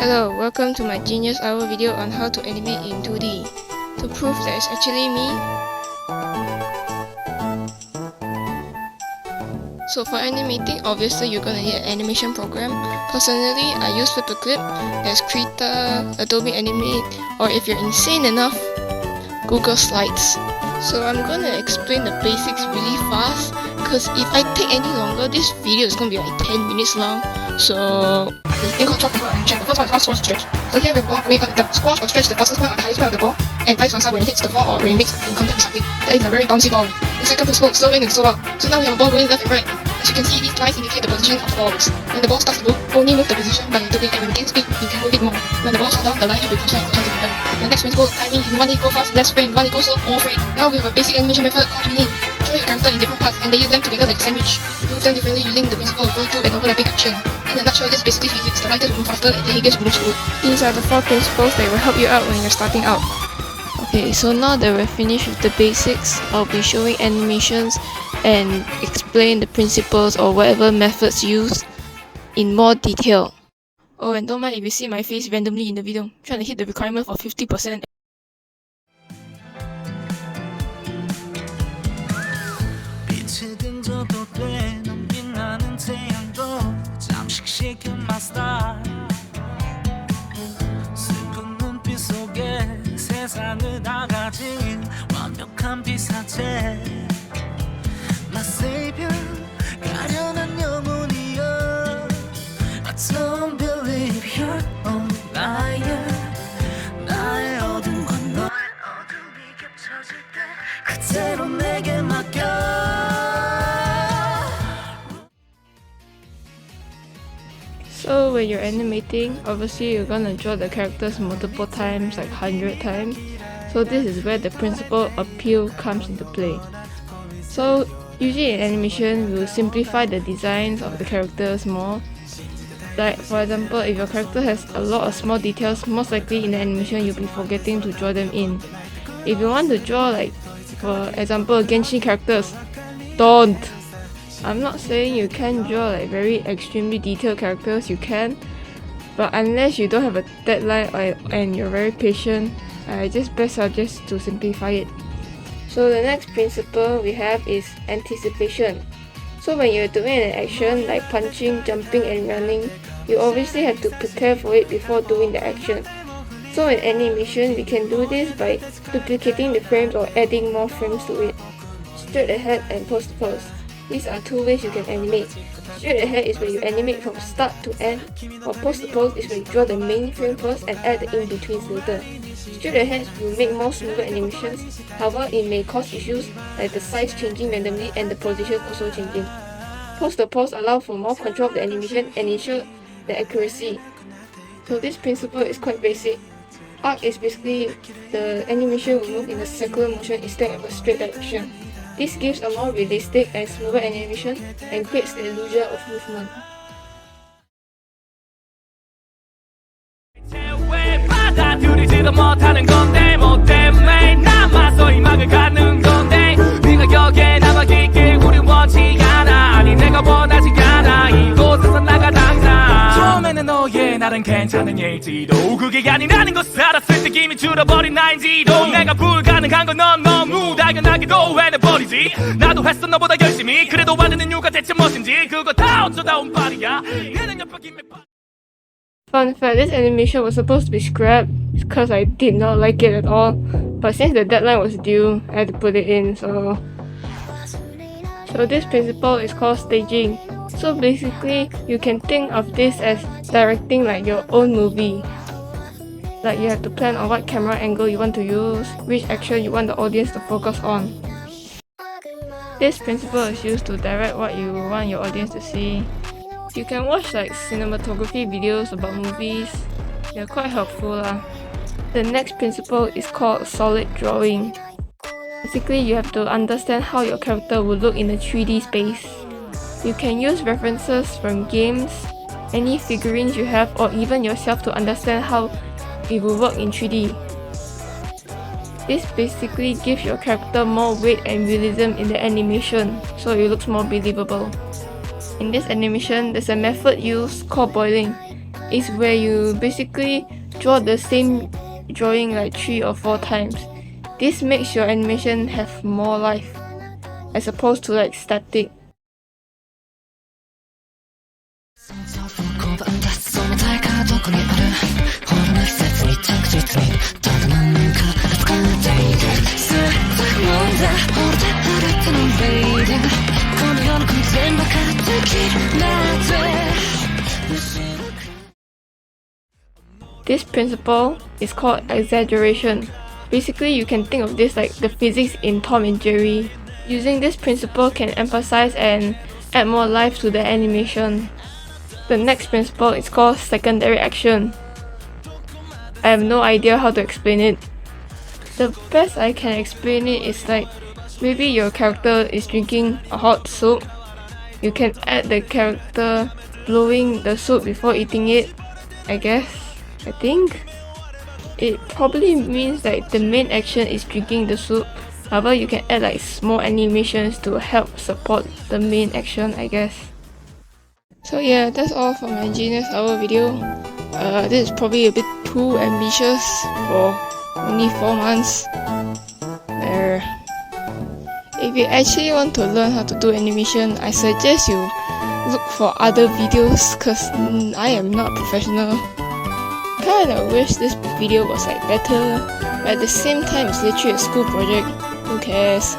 Hello, welcome to my Genius Hour video on how to animate in 2D. To prove that it's actually me, so for animating, obviously you're gonna need an animation program. Personally, I use Flipperclip, there's Krita, Adobe Animate, or if you're insane enough, Google Slides. So I'm gonna explain the basics really fast, because if I take any longer, this video is gonna be like 10 minutes long. So in control and check the first one is squash stretch. So here we make the squash or stretch the fastest point or the highest point of the ball, and vice versa when it hits the floor or when it makes in contact with something. That is a very bouncy ball. The second principle, slow in and slow out. So now we have a ball going left and right. As you can see, these lines indicate the position of the balls. When the ball starts to move, only move the position by doing it, and when it gains speed, you can move it more. When the ball slows down, the line will be closer and closer together. The next principle, timing, you want it to go fast, less frame, you want it to go slow, more frame. Now we have a basic animation method called tuning. Show your character in different parts and layer them together like a sandwich. Move them differently using the principle of roll through and overlapping action. In a nutshell, this basically physics. The writers will move faster and the higgers will move slower. These are the 4 principles that will help you out when you're starting out. Okay, so now that we're finished with the basics, I'll be showing animations and explain the principles or whatever methods used in more detail. Oh, and don't mind if you see my face randomly in the video. I'm trying to hit the requirement for 50%. 세상을 다 가진 완벽한 피사체 My savior 가련한 영혼이여 I don't believe you're a liar 나의 어둠과 너의 어둠이 겹쳐질 때 그대로 내게 맡겨 So when you're animating, obviously you're gonna draw the characters multiple times, like 100 times. So this is where the principle appeal comes into play. So usually in animation, we'll simplify the designs of the characters more. Like for example, if your character has a lot of small details, most likely in the animation you'll be forgetting to draw them in. If you want to draw, like for example, Genshin characters, don't! I'm not saying you can't draw like very extremely detailed characters, you can, but unless you don't have a deadline and you're very patient, I just best suggest to simplify it. So the next principle we have is anticipation. So when you're doing an action like punching, jumping and running, you obviously have to prepare for it before doing the action. So in animation, we can do this by duplicating the frames or adding more frames to it. Straight ahead and post to post. These are 2 ways you can animate. Straight ahead is where you animate from start to end, while post to post is where you draw the main frame first and add the in-betweens later. Straight ahead will make more smoother animations, however it may cause issues like the size changing randomly and the position also changing. Post to post allow for more control of the animation and ensure the accuracy. So this principle is quite basic. Arc is basically the animation will move in a circular motion instead of a straight direction. This gives a more realistic and smoother animation and creates the illusion of movement. 나는 괜찮은 일지도 그게 아니라는 것을 알았을 때 김이 줄어버린 나인지도 내가 불가능한 건 넌 너무 당연하게도 해내버리지 나도 했어 너보다 열심히 그래도 받는 이유가 대체 무엇인지 그거 다 어쩌다 온 말이야 Fun fact, this animation was supposed to be scrapped because I did not like it at all, but since the deadline was due, I had to put it in. So this principle is called staging. So basically, you can think of this as directing like your own movie. Like you have to plan on what camera angle you want to use, which action you want the audience to focus on. This principle is used to direct what you want your audience to see. You can watch like cinematography videos about movies, they're quite helpful lah. The next principle is called solid drawing. Basically, you have to understand how your character will look in a 3D space. You can use references from games, any figurines you have, or even yourself to understand how it will work in 3D. This basically gives your character more weight and realism in the animation, so it looks more believable. In this animation, there's a method used called boiling. is where you basically draw the same drawing like 3 or 4 times. This makes your animation have more life as opposed to like static. This principle is called exaggeration. Basically, you can think of this like the physics in Tom and Jerry. Using this principle can emphasize and add more life to the animation. The next principle is called secondary action. I have no idea how to explain it. The best I can explain it is like maybe your character is drinking a hot soup. You can add the character blowing the soup before eating it, I think. It probably means like the main action is drinking the soup. However, you can add like small animations to help support the main action, I guess. So yeah, that's all for my Genius Hour video. This is probably a bit too ambitious for only 4 months. If you actually want to learn how to do animation, I suggest you look for other videos cause I am not professional. Kinda wish this video was like better, but at the same time it's literally a school project. Who cares?